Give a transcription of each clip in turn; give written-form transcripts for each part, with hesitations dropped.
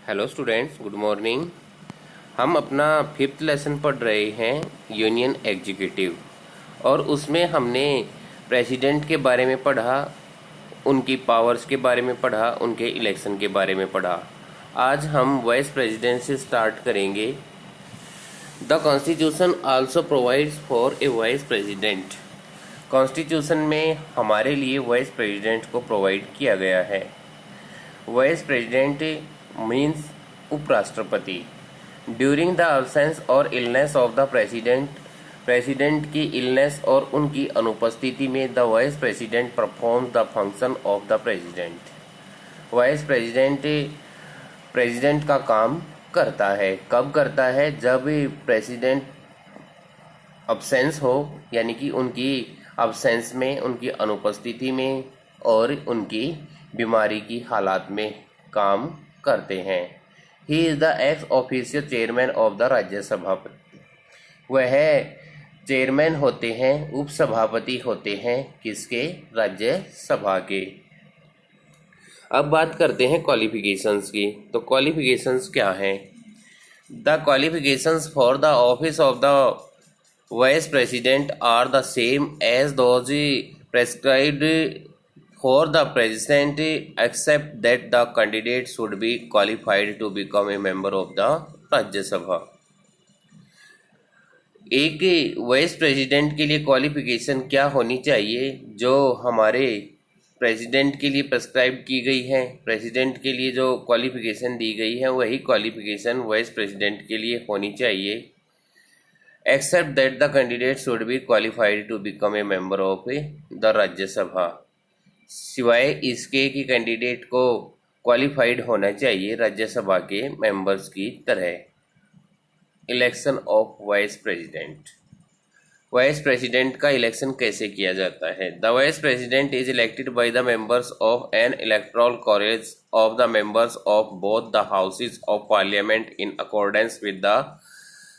Hello students, good morning. हम अपना fifth lesson पढ़ रहे हैं यूनियन एग्जीक्यूटिव, और उसमें हमने प्रेसिडेंट के बारे में पढ़ा, उनकी पावर्स के बारे में पढ़ा, उनके इलेक्शन के बारे में पढ़ा। आज हम वाइस प्रेसिडेंट से स्टार्ट करेंगे। The constitution also provides for a vice president. Constitution में हमारे लिए वाइस प्रेसिडेंट को प्रोवाइड किया गया है। वाइस प्रेसिडेंट मीन्स उपराष्ट्रपति। ड्यूरिंग द अब्सेंस और इलनेस ऑफ द प्रेसिडेंट की इलनेस और उनकी अनुपस्थिति में the vice president performs the function of the president. Vice president का काम करता है। कब करता है? जब प्रेसिडेंट अब्सेंस हो, यानी कि उनकी अब्सेंस में, उनकी अनुपस्थिति में और उनकी बीमारी की हालात में काम करते हैं। He is the x official chairman of the Rajya Sabha. वह चेयरमैन होते हैं, उपसभापति होते हैं किसके? राज्यसभा के। अब बात करते हैं क्वालिफिकेशंस की। तो क्वालिफिकेशंस क्या हैं? The qualifications for the office of the vice president are the same as those prescribed for the president, except that the candidate should be qualified to become a member of the राज्य सभा। एक vice president के लिए qualification क्या होनी चाहिए जो हमारे प्रेसिडेंट के लिए प्रेस्क्राइब की गई है? प्रेसिडेंट के लिए जो क्वालिफिकेशन दी गई है वही क्वालिफिकेशन वाइस प्रेसिडेंट के लिए होनी चाहिए। Except that the candidate should be qualified to become a member of the Rajya Sabha. सिवाय इसके कि कैंडिडेट को क्वालिफाइड होना चाहिए राज्यसभा के मेंबर्स की तरह। Election of vice president. Vice president का इलेक्शन कैसे किया जाता है? The vice president is elected by the members of an electoral college of the members of both the houses of parliament in accordance with the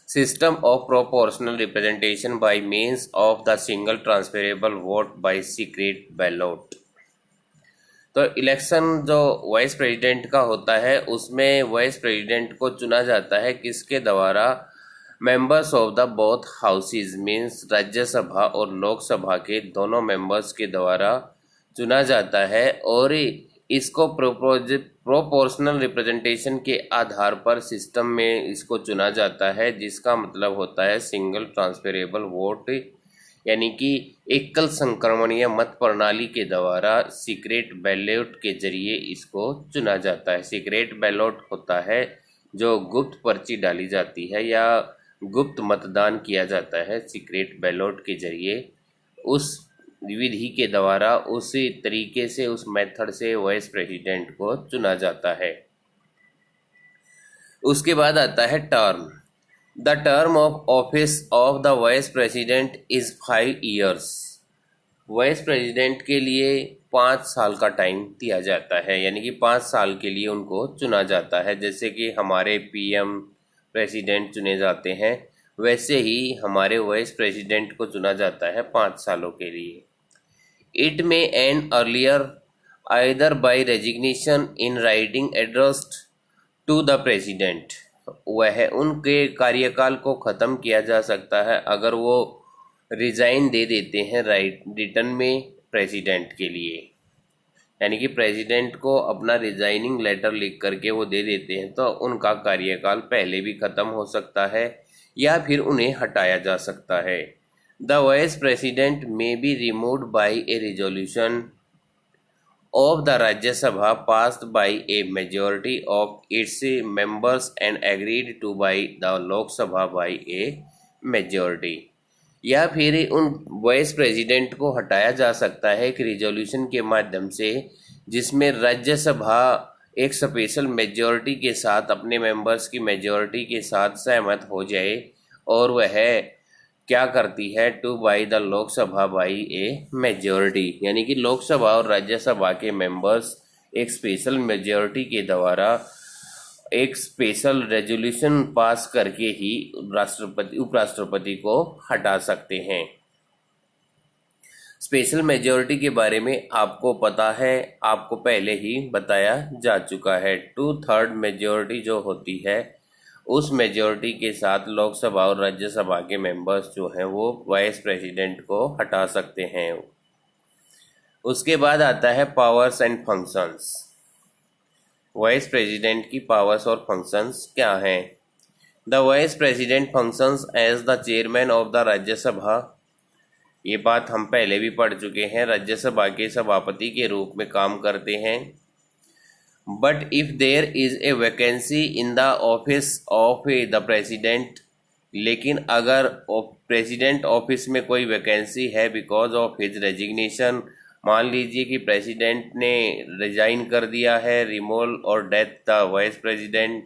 system of proportional representation by means of the single transferable vote by secret ballot. तो election जो vice president का होता है उसमें vice president को चुना जाता है किसके द्वारा? Members of the both houses means Rajya Sabha और लोकसभा के दोनों मेंबर्स के द्वारा चुना जाता है, और इसको प्रोपोर्शनल रिप्रेजेंटेशन के आधार पर सिस्टम में इसको चुना जाता है, जिसका मतलब होता है सिंगल ट्रांसफरेबल वोट, यानी कि एकल संक्रमणीय मत प्रणाली के द्वारा सीक्रेट बैलेट के जरिए इसको चुना जाता है। सीक्रेट बैलेट होता है जो गुप्त पर्ची डाली जाती है या गुप्त मतदान किया जाता है। सीक्रेट बैलेट के जरिए उस विधि के द्वारा, उसी तरीके से, उस मेथड से वाइस प्रेसिडेंट को चुना जाता है। उसके बाद आता है term. The term of office of the vice president is 5 years। Vice president के लिए 5 साल का टाइम दिया जाता है, यानी कि 5 साल के लिए उनको चुना जाता है। जैसे कि हमारे पीएम प्रेसिडेंट चुने जाते हैं, वैसे ही हमारे वाइस प्रेसिडेंट को चुना जाता है 5 सालों के लिए। It may end earlier either by resignation in writing addressed to the president. वह उनके कार्यकाल को ख़त्म किया जा सकता है अगर वो रिजाइन दे देते हैं रिटर्न में प्रेसिडेंट के लिए, यानी कि प्रेसिडेंट को अपना रिजाइनिंग लेटर लिख करके वो दे देते हैं, तो उनका कार्यकाल पहले भी ख़त्म हो सकता है या फिर उन्हें हटाया जा सकता है। The vice president may be removed by A resolution of the Rajya Sabha passed by a majority of its members and agreed to by the Lok Sabha by a majority। या फिर उन वाइस प्रेसिडेंट को हटाया जा सकता है एक resolution के माध्यम से, जिसमें राज्यसभा एक स्पेशल मेजॉरिटी के साथ, अपने मेंबर्स की मेजॉरिटी के साथ सहमत हो जाए, और वह क्या करती है? Two by the Lok Sabha by A majority, यानी कि लोकसभा और राज्यसभा के मेंबर्स एक स्पेशल मेजॉरिटी के द्वारा एक स्पेशल रेजोल्यूशन पास करके ही उपराष्ट्रपति को हटा सकते हैं। स्पेशल मेजॉरिटी के बारे में आपको पता है, आपको पहले ही बताया जा चुका है। 2/3 मेजॉरिटी जो होती है, उस मेजॉरिटी के साथ लोकसभा और राज्यसभा के मेंबर्स जो हैं वो वाइस प्रेसिडेंट को हटा सकते हैं। उसके बाद आता है powers and functions. Vice president की पावर्स और फंक्शंस क्या हैं? The vice president functions as the chairman of the Rajya Sabha. ये बात हम पहले भी पढ़ चुके हैं, राज्यसभा के सभापति के रूप में काम करते हैं। But if there is a vacancy in the office of the president, लेकिन अगर प्रेसिडेंट ऑफिस में कोई वैकेंसी है बिकॉज ऑफ हिज रेजिग्नेशन, मान लीजिए कि प्रेसिडेंट ने रिजाइन कर दिया है, रिमूवल और डेथ द वाइस प्रेसिडेंट,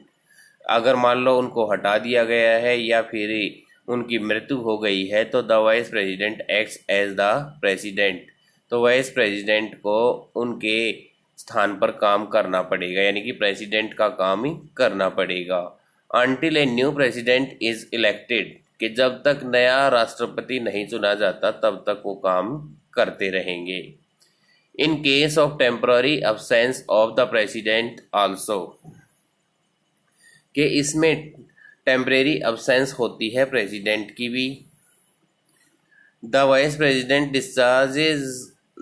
अगर मान लो उनको हटा दिया गया है या फिर उनकी मृत्यु हो गई है, तो the vice president acts as the president. तो वाइस प्रेसिडेंट को उनके स्थान पर काम करना पड़ेगा, यानी कि प्रेसिडेंट का काम ही करना पड़ेगा। Until a new president is elected, कि जब तक नया राष्ट्रपति नहीं चुना जाता तब तक वो काम करते रहेंगे। In case of temporary absence of the president also, कि इसमें टेम्परेरी एब्सेंस होती है प्रेसिडेंट की भी। The vice president discharges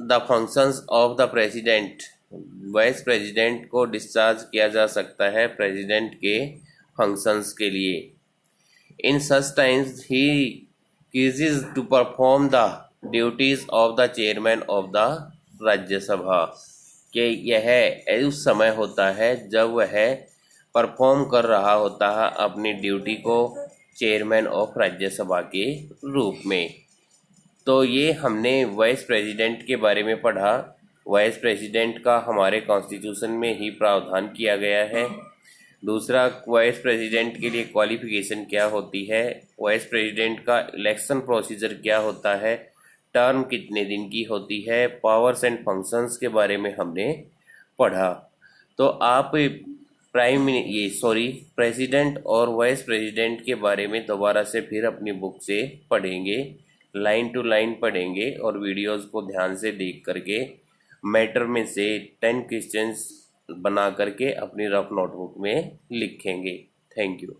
the functions of the president, vice president को डिस्चार्ज किया जा सकता है प्रेसिडेंट के फंक्शंस के लिए। In such times he ceases to perform the duties of the chairman of the Rajya Sabha, कि यह उस समय होता है जब वह परफॉर्म कर रहा होता है अपनी ड्यूटी को चेयरमैन ऑफ राज्यसभा के रूप में। तो ये हमने वाइस प्रेसिडेंट के बारे में पढ़ा। वाइस प्रेसिडेंट का हमारे कॉन्स्टिट्यूशन में ही प्रावधान किया गया है। दूसरा, वाइस प्रेसिडेंट के लिए क्वालिफिकेशन क्या होती है, वाइस प्रेसिडेंट का इलेक्शन प्रोसीजर क्या होता है, टर्म कितने दिन की होती है, पावर्स एंड फंक्शंस के बारे में हमने पढ़ा। तो आप प्रेसिडेंट और वाइस प्रेसिडेंट के बारे में दोबारा से फिर अपनी बुक से पढ़ेंगे, लाइन टू लाइन पढ़ेंगे और वीडियोस को ध्यान से देख करके मैटर में से 10 क्वेश्चंस बना करके अपनी रफ नोटबुक में लिखेंगे। Thank you.